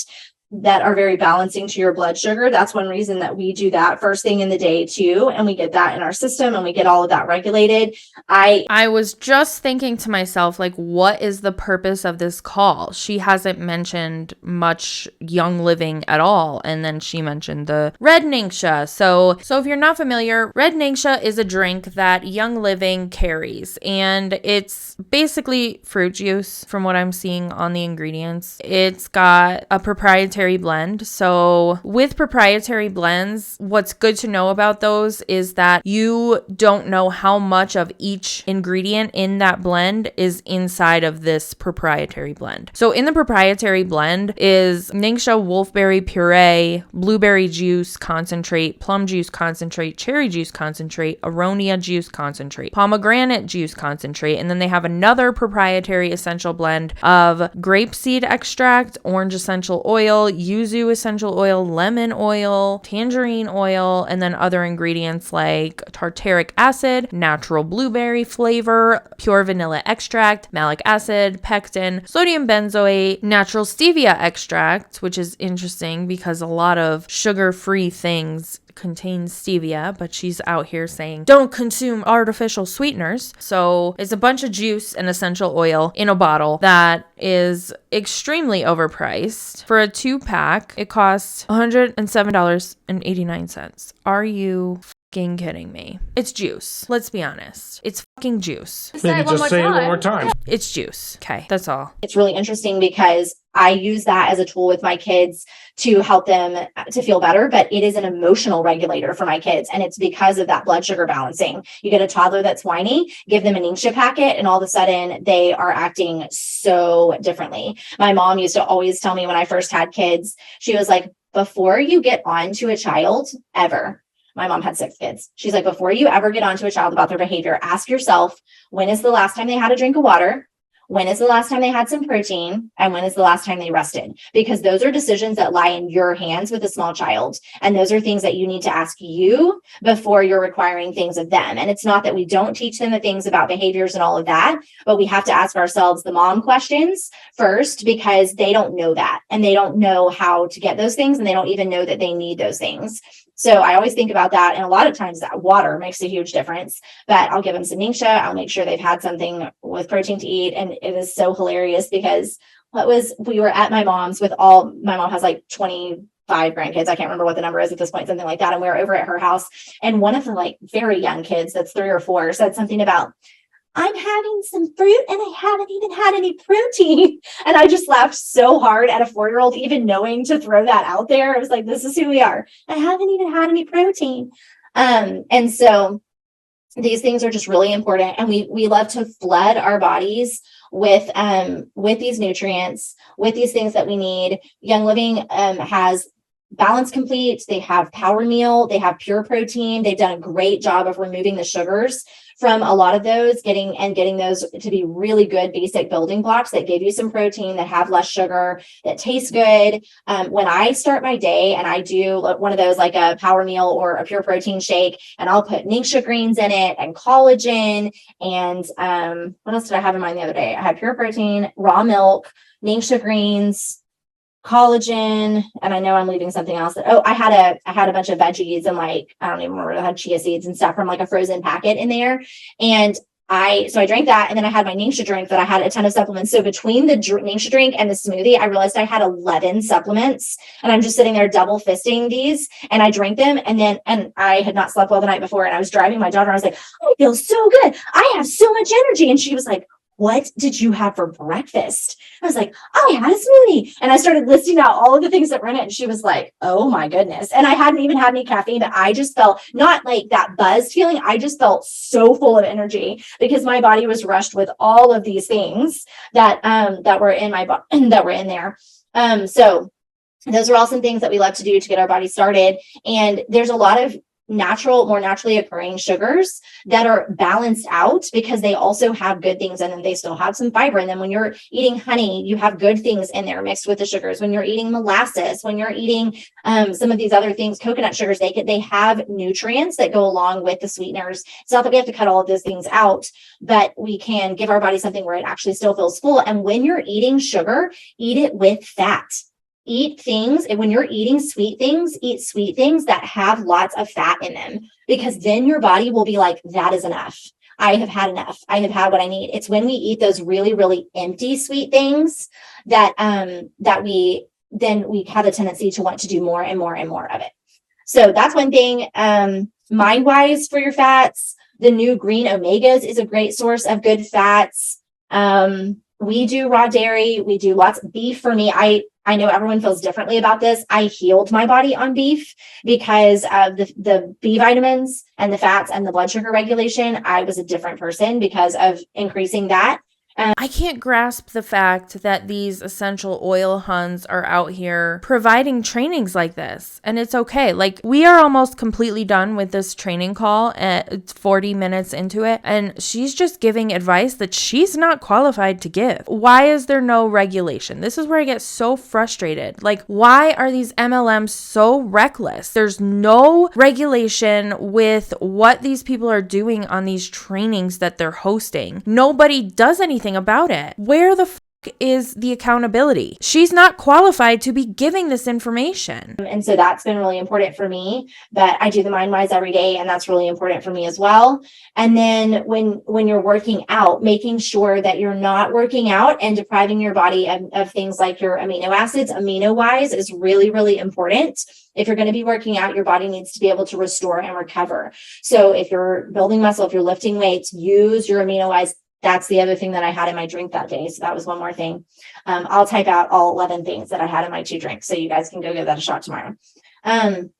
that are very balancing to your blood sugar. That's one reason that we do that first thing in the day too. And we get that in our system and we get all of that regulated. I was just thinking to myself, like, what is the purpose of this call? She hasn't mentioned much Young Living at all. And then she mentioned the Red NingXia. So if you're not familiar, Red NingXia is a drink that Young Living carries. And it's basically fruit juice from what I'm seeing on the ingredients. It's got a proprietary blend. So with proprietary blends, what's good to know about those is that you don't know how much of each ingredient in that blend is inside of this proprietary blend. So in the proprietary blend is NingXia wolfberry puree, blueberry juice concentrate, plum juice concentrate, cherry juice concentrate, aronia juice concentrate, pomegranate juice concentrate, and then they have another proprietary essential blend of grapeseed extract, orange essential oil, yuzu essential oil, lemon oil, tangerine oil, and then other ingredients like tartaric acid, natural blueberry flavor, pure vanilla extract, malic acid, pectin, sodium benzoate, natural stevia extract, which is interesting because a lot of sugar-free things contains stevia, but she's out here saying don't consume artificial sweeteners. So it's a bunch of juice and essential oil in a bottle that is extremely overpriced. For a 2-pack, it costs $107.89. Are you fucking kidding me? It's juice. Let's be honest. It's fucking juice. Maybe just say it one more time. It's juice. Okay, that's all. It's really interesting because I use that as a tool with my kids to help them to feel better, but it is an emotional regulator for my kids. And it's because of that blood sugar balancing. You get a toddler that's whiny, give them a NingXia packet, and all of a sudden they are acting so differently. My mom used to always tell me when I first had kids, she was like, before you get on to a child ever, my mom had 6 kids. She's like, before you ever get onto a child about their behavior, ask yourself, when is the last time they had a drink of water? When is the last time they had some protein? And when is the last time they rested? Because those are decisions that lie in your hands with a small child. And those are things that you need to ask you before you're requiring things of them. And it's not that we don't teach them the things about behaviors and all of that, but we have to ask ourselves the mom questions first because they don't know that. And they don't know how to get those things. And they don't even know that they need those things. So I always think about that. And a lot of times that water makes a huge difference, but I'll give them some NingXia. I'll make sure they've had something with protein to eat. And it is so hilarious because we were at my mom's with my mom has like 25 grandkids. I can't remember what the number is at this point, something like that. And we were over at her house. And one of the like very young kids that's 3 or 4 said something about, I'm having some fruit and I haven't even had any protein. And I just laughed so hard at a 4-year-old, even knowing to throw that out there. I was like, this is who we are. I haven't even had any protein. And so these things are just really important. And we love to flood our bodies with these nutrients, with these things that we need. Young Living has Balance Complete. They have Power Meal. They have Pure Protein. They've done a great job of removing the sugars from a lot of those, getting those to be really good basic building blocks that give you some protein, that have less sugar, that taste good. When I start my day and I do one of those like a Power Meal or a Pure Protein shake, and I'll put NingXia greens in it and collagen and what else did I have in mind the other day? I had Pure Protein, raw milk, NingXia greens, collagen, and I know I'm leaving something else. I had a bunch of veggies and like I don't even remember, I had chia seeds and stuff from like a frozen packet in there. And I drank that, and then I had my NingXia drink that I had a ton of supplements. So between the NingXia drink and the smoothie, I realized I had 11 supplements, and I'm just sitting there double fisting these, and I drank them. And I had not slept well the night before, and I was driving my daughter. I was like, I feel so good. I have so much energy. And she was like, what did you have for breakfast? I was like, I had a smoothie. And I started listing out all of the things that were in it. And she was like, oh my goodness. And I hadn't even had any caffeine, but I just felt not like that buzzed feeling. I just felt so full of energy because my body was rushed with all of these things that were in my body that were in there. So those are all some things that we love to do to get our body started. And there's a lot of more naturally occurring sugars that are balanced out because they also have good things in them. They still have some fiber in them. When you're eating honey, you have good things in there mixed with the sugars. When you're eating molasses, when you're eating some of these other things, coconut sugars, they have nutrients that go along with the sweeteners. It's not that we have to cut all of those things out, but we can give our body something where it actually still feels full. And when you're eating sugar, eat it with fat. Eat things, and when you're eating sweet things, eat sweet things that have lots of fat in them, because then your body will be like, that is enough. I have had enough. I have had what I need. It's when we eat those really, really empty sweet things that we have a tendency to want to do more and more and more of it. So that's one thing. Mind-wise for your fats, the new green omegas is a great source of good fats. We do raw dairy. We do lots of beef. For me, I know everyone feels differently about this. I healed my body on beef because of the B vitamins and the fats and the blood sugar regulation. I was a different person because of increasing that. I can't grasp the fact that these essential oil Huns are out here providing trainings like this. And it's okay. Like, we are almost completely done with this training call at 40 minutes into it. And she's just giving advice that she's not qualified to give. Why is there no regulation? This is where I get so frustrated. Like, why are these MLMs so reckless? There's no regulation with what these people are doing on these trainings that they're hosting. Nobody does anything about it. Where the is the accountability? She's not qualified to be giving this information. And so that's been really important for me, but I do the MindWise every day, and that's really important for me as well. And then when you're working out, making sure that you're not working out and depriving your body of things like your amino acids. Amino-wise is really, really important. If you're going to be working out, your body needs to be able to restore and recover. So if you're building muscle, if you're lifting weights, use your amino-wise. That's the other thing that I had in my drink that day. So that was one more thing. I'll type out all 11 things that I had in my 2 drinks, so you guys can go give that a shot tomorrow. When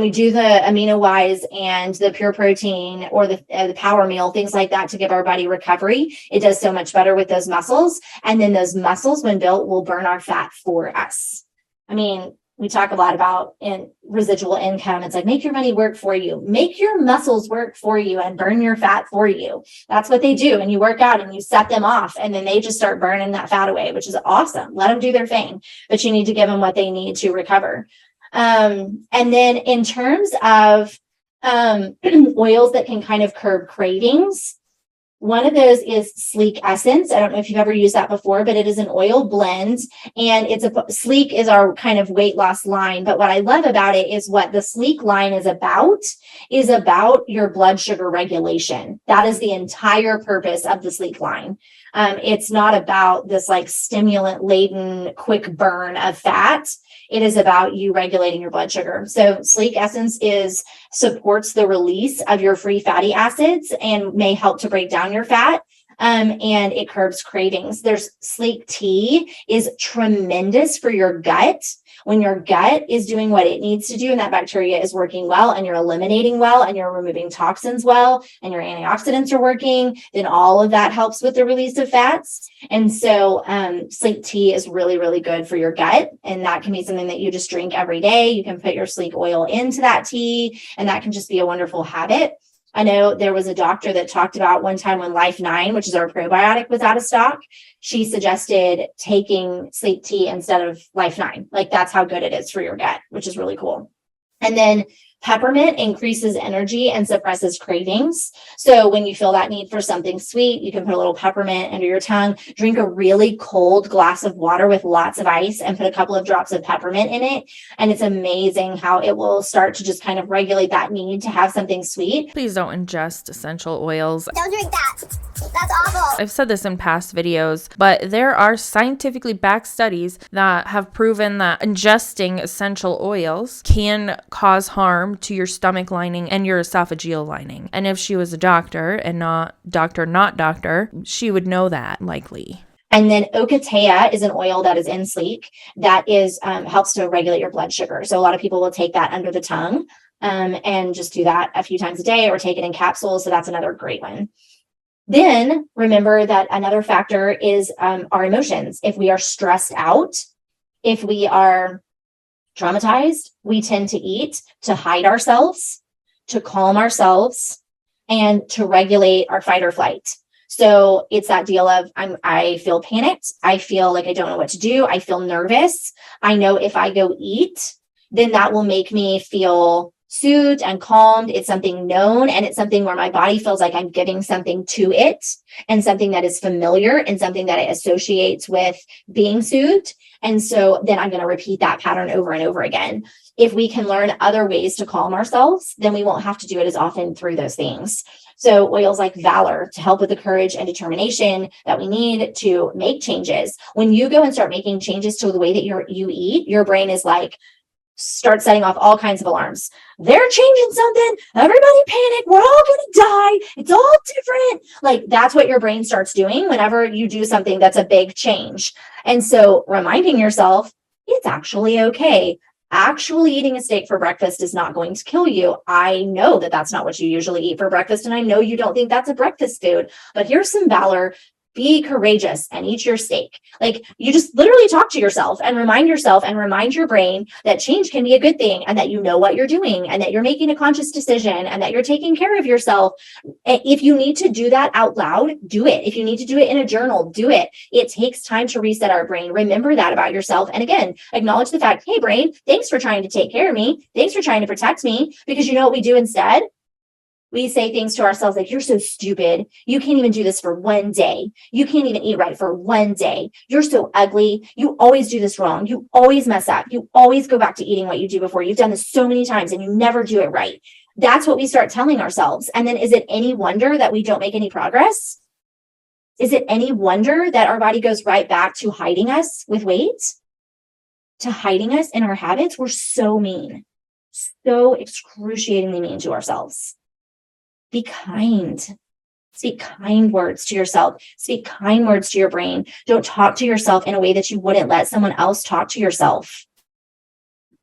we do the amino-wise and the pure protein or the power meal, things like that to give our body recovery, it does so much better with those muscles. And then those muscles, when built, will burn our fat for us. I mean, we talk a lot about residual income. It's like, make your money work for you. Make your muscles work for you and burn your fat for you. That's what they do. And you work out and you set them off, and then they just start burning that fat away, which is awesome. Let them do their thing, but you need to give them what they need to recover. And then in terms of oils that can kind of curb cravings, one of those is Sleek Essence. I don't know if you've ever used that before, but it is an oil blend, and Sleek is our kind of weight loss line. But what I love about it is what the Sleek line is about your blood sugar regulation. That is the entire purpose of the Sleek line. It's not about this like stimulant laden quick burn of fat. It is about you regulating your blood sugar. So Sleek Essence supports the release of your free fatty acids and may help to break down your fat. And it curbs cravings. There's Sleek Tea is tremendous for your gut. When your gut is doing what it needs to do and that bacteria is working well and you're eliminating well and you're removing toxins well and your antioxidants are working, then all of that helps with the release of fats. And so Sleek Tea is really, really good for your gut. And that can be something that you just drink every day. You can put your Sleek oil into that tea, and that can just be a wonderful habit. I know there was a doctor that talked about one time when Life 9, which is our probiotic, was out of stock. She suggested taking Sleek Tea instead of Life 9. Like, that's how good it is for your gut, which is really cool. And then peppermint increases energy and suppresses cravings. So when you feel that need for something sweet, you can put a little peppermint under your tongue, drink a really cold glass of water with lots of ice and put a couple of drops of peppermint in it. And it's amazing how it will start to just kind of regulate that need to have something sweet. Please don't ingest essential oils. Don't drink that. That's awful. I've said this in past videos, but there are scientifically backed studies that have proven that ingesting essential oils can cause harm to your stomach lining and your esophageal lining. And if she was a doctor and not doctor, she would know that likely. And then ocotea is an oil that is in sleek that is helps to regulate your blood sugar. So a lot of people will take that under the tongue and just do that a few times a day or take it in capsules. So that's another great one. Then remember that another factor is our emotions. If we are stressed out, if we are traumatized, we tend to eat to hide ourselves, to calm ourselves, and to regulate our fight or flight. So it's that deal of I feel panicked. I feel like I don't know what to do. I feel nervous. I know if I go eat, then that will make me feel soothed and calmed. It's something known, and it's something where my body feels like I'm giving something to it, and something that is familiar and something that it associates with being soothed. And so then I'm going to repeat that pattern over and over again. If we can learn other ways to calm ourselves, then we won't have to do it as often through those things. So oils like Valor to help with the courage and determination that we need to make changes. When you go and start making changes to the way that you eat, your brain is like, start setting off all kinds of alarms. They're changing something. Everybody panic. We're all going to die. It's all different. Like that's what your brain starts doing whenever you do something that's a big change. And so reminding yourself, it's actually okay. Actually eating a steak for breakfast is not going to kill you. I know that that's not what you usually eat for breakfast. And I know you don't think that's a breakfast food, but here's some Valor. Be courageous and eat your steak. Like you just literally talk to yourself and remind your brain that change can be a good thing, and that you know what you're doing, and that you're making a conscious decision, and that you're taking care of yourself. If you need to do that out loud, do it. If you need to do it in a journal, do it. It takes time to reset our brain. Remember that about yourself. And again, acknowledge the fact, hey brain, thanks for trying to take care of me. Thanks for trying to protect me. Because you know what we do instead? We say things to ourselves like, you're so stupid. You can't even do this for one day. You can't even eat right for one day. You're so ugly. You always do this wrong. You always mess up. You always go back to eating what you do before. You've done this so many times and you never do it right. That's what we start telling ourselves. And then is it any wonder that we don't make any progress? Is it any wonder that our body goes right back to hiding us with weight? To hiding us in our habits? We're so mean. So excruciatingly mean to ourselves. Be kind. Speak kind words to yourself. Speak kind words to your brain. Don't talk to yourself in a way that you wouldn't let someone else talk to yourself,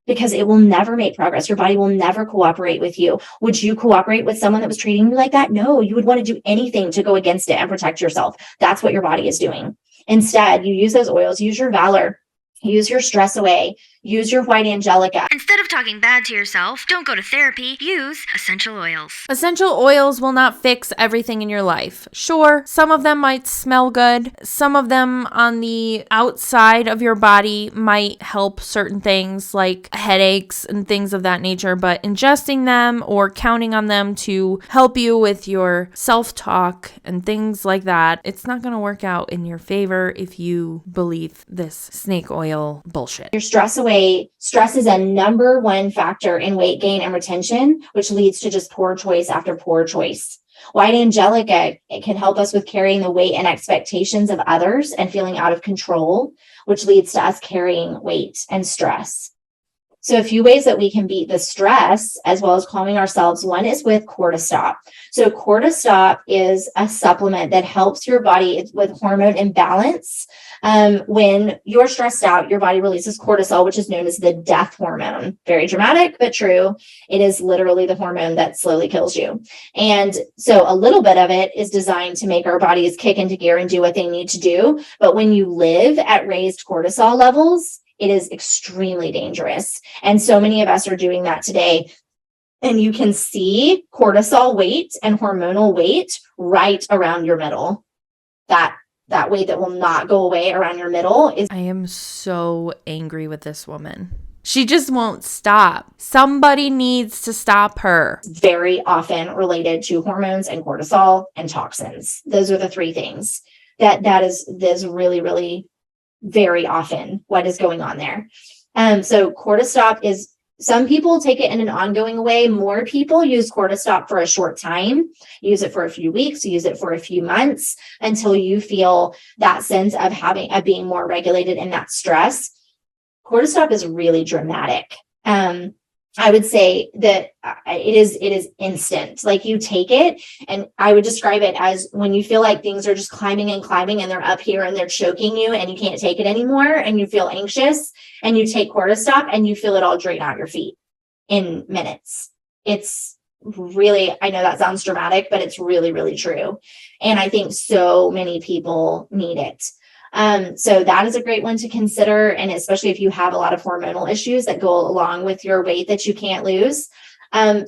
because it will never make progress. Your body will never cooperate with you. Would you cooperate with someone that was treating you like that? No, you would want to do anything to go against it and protect yourself. That's what your body is doing. Instead, you use those oils, use your Valor, use your stress away, use your white angelica. Instead of talking bad to yourself, don't go to therapy, use essential oils. Essential oils will not fix everything in your life. Sure, some of them might smell good. Some of them on the outside of your body might help certain things like headaches and things of that nature, but ingesting them or counting on them to help you with your self-talk and things like that, it's not going to work out in your favor if you believe this snake oil bullshit. Your stress away. Stress is a number one factor in weight gain and retention, which leads to just poor choice after poor choice. White angelica, it can help us with carrying the weight and expectations of others and feeling out of control, which leads to us carrying weight and stress. So a few ways that we can beat the stress as well as calming ourselves. One is with Cortisol. So Cortisol is a supplement that helps your body with hormone imbalance. When you're stressed out, your body releases cortisol, which is known as the death hormone. Very dramatic, but true. It is literally the hormone that slowly kills you. And so a little bit of it is designed to make our bodies kick into gear and do what they need to do. But when you live at raised cortisol levels, it is extremely dangerous. And so many of us are doing that today. And you can see cortisol weight and hormonal weight right around your middle. That weight that will not go away around your middle is... I am so angry with this woman. She just won't stop. Somebody needs to stop her. Very often related to hormones and cortisol and toxins. Those are the three things that is really, really very often what is going on there. So cortisol is some people take it in an ongoing way. More people use Cortistop for a short time, use it for a few weeks, use it for a few months until you feel that sense of being more regulated in that stress. Cortistop is really dramatic. I would say that it is instant. Like, you take it, and I would describe it as when you feel like things are just climbing and climbing and they're up here and they're choking you and you can't take it anymore and you feel anxious, and you take Cortistop and you feel it all drain out your feet in minutes. It's really, I know that sounds dramatic, but it's really, really true. And I think so many people need it. So that is a great one to consider. And especially if you have a lot of hormonal issues that go along with your weight that you can't lose.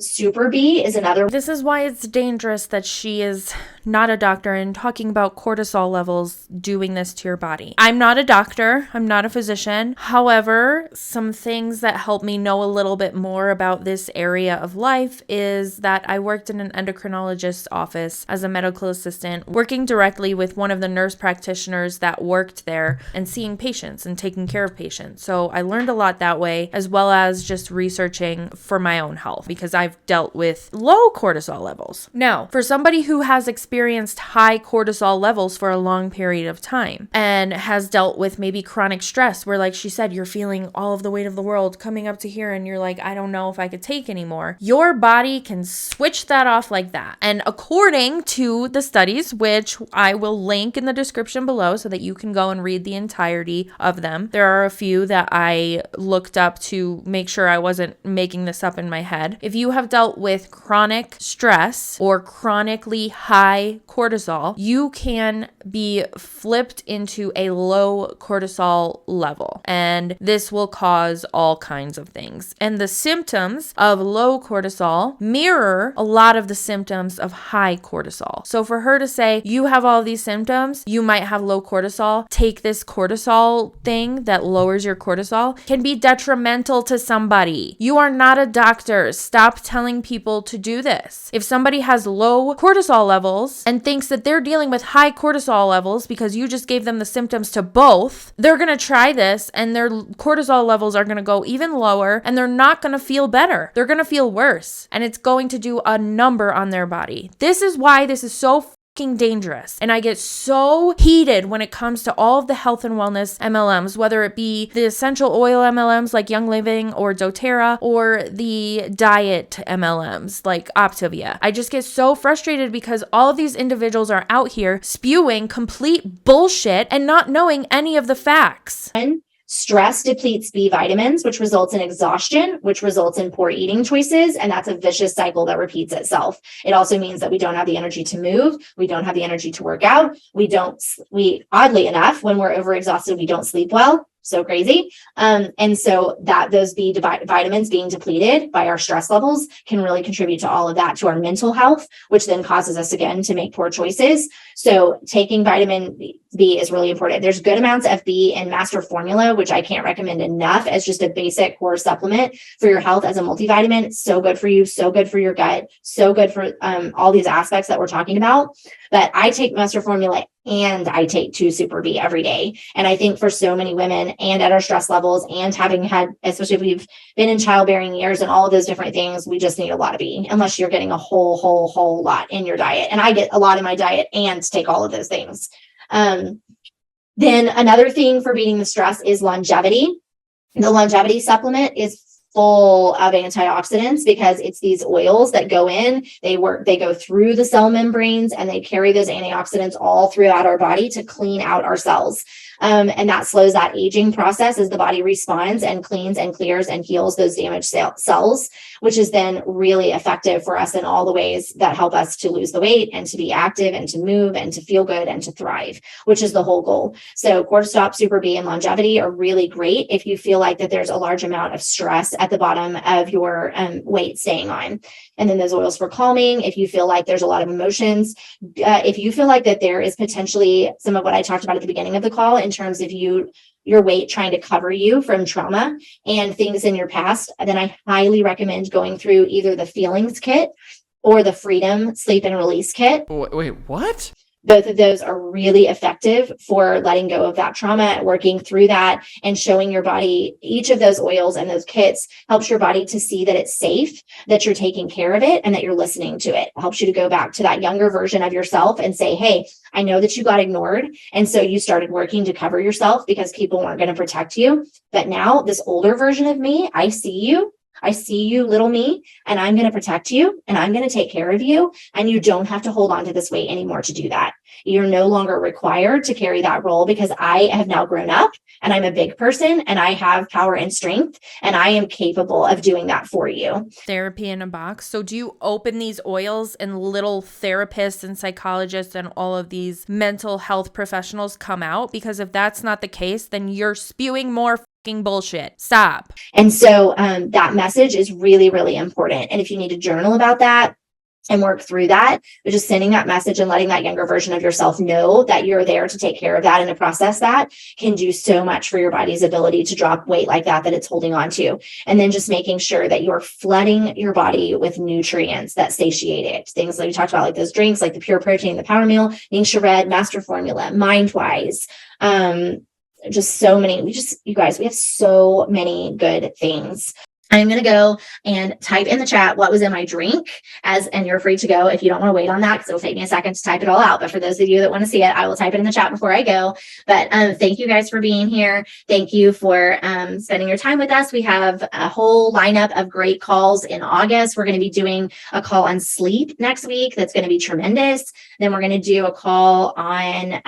Super B is another. This is why it's dangerous that she is not a doctor and talking about cortisol levels doing this to your body. I'm not a doctor. I'm not a physician. However, some things that help me know a little bit more about this area of life is that I worked in an endocrinologist's office as a medical assistant, working directly with one of the nurse practitioners that worked there and seeing patients and taking care of patients. So I learned a lot that way, as well as just researching for my own health, because I've dealt with low cortisol levels. Now, for somebody who has experienced high cortisol levels for a long period of time and has dealt with maybe chronic stress, where, like she said, you're feeling all of the weight of the world coming up to here and you're like, I don't know if I could take anymore. Your body can switch that off like that. And according to the studies, which I will link in the description below so that you can go and read the entirety of them, there are a few that I looked up to make sure I wasn't making this up in my head. If you have dealt with chronic stress or chronically high cortisol, you can be flipped into a low cortisol level, and this will cause all kinds of things. And the symptoms of low cortisol mirror a lot of the symptoms of high cortisol. So for her to say, you have all these symptoms, you might have low cortisol, take this cortisol thing that lowers your cortisol, can be detrimental to somebody. You are not a doctor. Stop telling people to do this. If somebody has low cortisol levels and thinks that they're dealing with high cortisol levels because you just gave them the symptoms to both, they're going to try this and their cortisol levels are going to go even lower, and they're not going to feel better. They're going to feel worse, and it's going to do a number on their body. This is why this is so dangerous. And I get so heated when it comes to all of the health and wellness MLMs, whether it be the essential oil MLMs like Young Living or doTERRA, or the diet MLMs like Optavia. I just get so frustrated because all of these individuals are out here spewing complete bullshit and not knowing any of the facts. Stress depletes B vitamins, which results in exhaustion, which results in poor eating choices. And that's a vicious cycle that repeats itself. It also means that we don't have the energy to move. We don't have the energy to work out. We oddly enough, when we're overexhausted, we don't sleep well. So crazy. And so that those B vitamins being depleted by our stress levels can really contribute to all of that, to our mental health, which then causes us again to make poor choices. So taking vitamin B is really important. There's good amounts of B in Master Formula, which I can't recommend enough as just a basic core supplement for your health as a multivitamin. It's so good for you, so good for your gut, so good for all these aspects that we're talking about. But I take Master Formula and I take 2 Super B every day. And I think for so many women and at our stress levels and having had, especially if we've been in childbearing years and all of those different things, we just need a lot of B, unless you're getting a whole lot in your diet. And I get a lot in my diet and take all of those things. Then another thing for beating the stress is longevity. The longevity supplement is full of antioxidants because it's these oils that go in, they go through the cell membranes, and they carry those antioxidants all throughout our body to clean out our cells. And that slows that aging process as the body responds and cleans and clears and heals those damaged cells, which is then really effective for us in all the ways that help us to lose the weight and to be active and to move and to feel good and to thrive, which is the whole goal. So Cortistop, Super B, and longevity are really great if you feel like that there's a large amount of stress at the bottom of your weight staying on. And then those oils for calming, if you feel like there's a lot of emotions, if you feel like that there is potentially some of what I talked about at the beginning of the call in terms of your weight trying to cover you from trauma and things in your past, then I highly recommend going through either the Feelings Kit or the Freedom Sleep and Release Kit. Wait, what? Both of those are really effective for letting go of that trauma, working through that, and showing your body. Each of those oils and those kits helps your body to see that it's safe, that you're taking care of it, and that you're listening to it. It helps you to go back to that younger version of yourself and say, hey, I know that you got ignored. And so you started working to cover yourself because people weren't going to protect you. But now this older version of me, I see you. I see you, little me, and I'm going to protect you and I'm going to take care of you. And you don't have to hold on to this weight anymore to do that. You're no longer required to carry that role because I have now grown up and I'm a big person and I have power and strength and I am capable of doing that for you. Therapy in a box. So do you open these oils and little therapists and psychologists and all of these mental health professionals come out? Because if that's not the case, then you're spewing more bullshit. Stop. And so that message is really, really important. And if you need to journal about that and work through that, but just sending that message and letting that younger version of yourself know that you're there to take care of that and to process that can do so much for your body's ability to drop weight like that it's holding on to. And then just making sure that you're flooding your body with nutrients that satiate it. Things like we talked about, like those drinks, like the pure protein, the power meal, NingXia Red, Master Formula, MindWise, just so many. You guys, we have so many good things. I'm going to go and type in the chat what was in my drink, and you're free to go if you don't want to wait on that, because it'll take me a second to type it all out. But for those of you that want to see it, I will type it in the chat before I go. But thank you guys for being here. Thank you for spending your time with us. We have a whole lineup of great calls in August. We're going to be doing a call on sleep next week. That's going to be tremendous. Then we're going to do a call on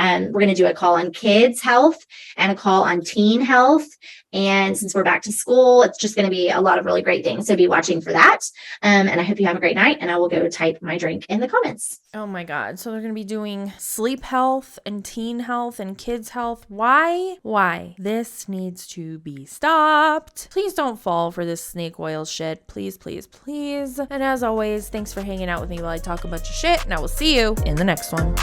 kids health and a call on teen health. And since we're back to school, it's just going to be a lot of really great things. So be watching for that. And I hope you have a great night. And I will go type my drink in the comments. Oh my God. So they're going to be doing sleep health and teen health and kids health. Why? Why? This needs to be stopped. Please don't fall for this snake oil shit. Please, please, please. And as always, thanks for hanging out with me while I talk a bunch of shit. And I will see you in the next one.